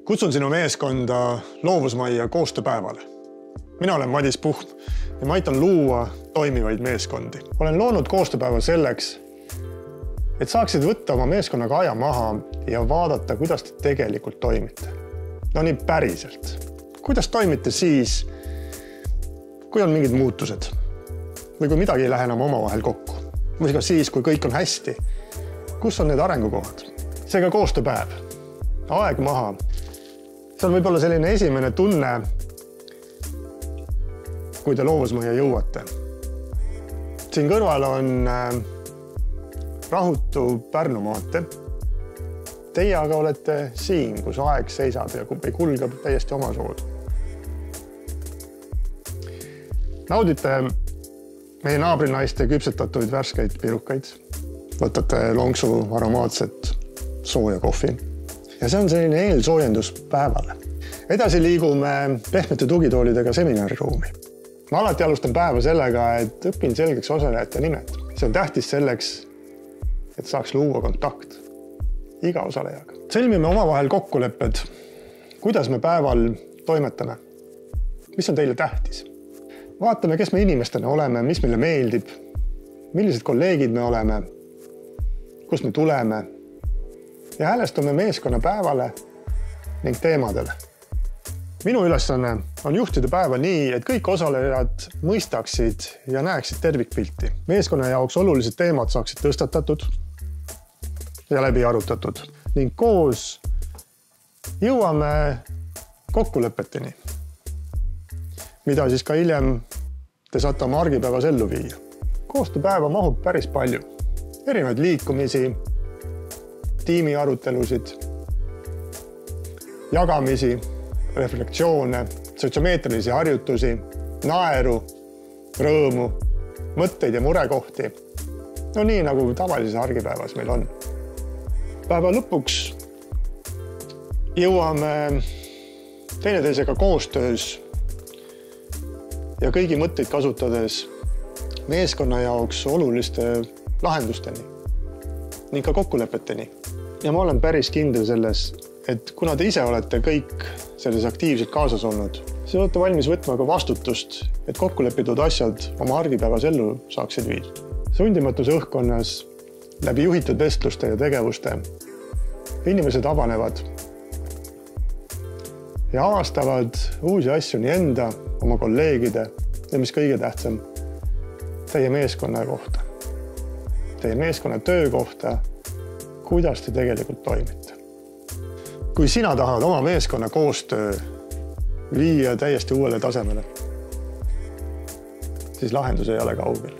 Kutsun sinu meeskonda loovusmajja koostööpäevale. Mina olen Madis Puhm ja ma aitan luua toimivaid meeskondi. Olen loonud koostööpäeva selleks, et saaksid võtta oma meeskonnaga aja maha ja vaadata, kuidas te tegelikult toimite. No nii päriselt. Kuidas toimite siis, kui on mingid muutused või kui midagi ei lähe enam omavahel kokku? Või ka siis, kui kõik on hästi. Kus on need arengukohad? Seega koostööpäev. Aeg maha. See on võib-olla selline esimene tunne, kui te loovusmajja jõuate. Siin kõrval on rahutu Pärnu maantee. Teie aga olete siin, kus aeg seisab ja kulgeb täiesti oma soodu. Naudite meie naabrinaiste küpsetatud värskeid pirukaid. Võtate lonksu aromaatset sooja kohvi. Ja see on selline eelsoojendus päevale. Edasi liigume pehmete tugitoolidega seminariruumi. Ma alati alustan päeva sellega, et õpin selgeks osalejate nimed. See on tähtis selleks, et saaks luua kontakt iga osalejaga. Sõlmime omavahel kokkulepped, kuidas me päeval toimetame. Mis on teile tähtis? Vaatame, kes me inimestena oleme, mis meile meeldib, millised kolleegid me oleme, kus me tuleme ja häälestume meeskonna päevale ning teemadele. Minu ülesanne on juhtida päeva nii, et kõik osalejad mõistaksid ja näeksid tervikpilti. Meeskonna jaoks olulised teemad saaksid tõstatatud ja läbi arutatud ning koos jõuame kokkulepeteni, mida siis ka hiljem te saate oma argipäevas ellu viia. Koostööpäeva mahub päris palju. Erinevaid liikumisi, tiimi arutelusid, jagamisi, reflektsioone, sotsiomeetrilisi harjutusi, naeru, rõõmu, mõtteid ja murekohti. No nii nagu tavalises argipäevas meil on. Päeva lõpuks jõuame teineteisega koostöös ja kõigi mõtteid kasutades meeskonna jaoks oluliste lahendusteni ning ka kokkulepeteni. Ja ma olen päris kindel selles, et kuna te ise olete kõik selles aktiivselt kaasas olnud, siis olete valmis võtma ka vastutust, et kokkulepitud asjad oma argipäevas ellu saaksid viidud. Sundimatuse õhkkonnas läbi juhitud vestluste ja tegevuste inimesed avanevad ja avastavad uusi asju nii enda, oma kolleegide ja mis kõige tähtsam, teie meeskonna kohta. Teie meeskonna töö kohta, kuidas te tegelikult toimite. Kui sina tahad oma meeskonna koostöö viia täiesti uuele tasemele, siis lahendus ei ole kaugel.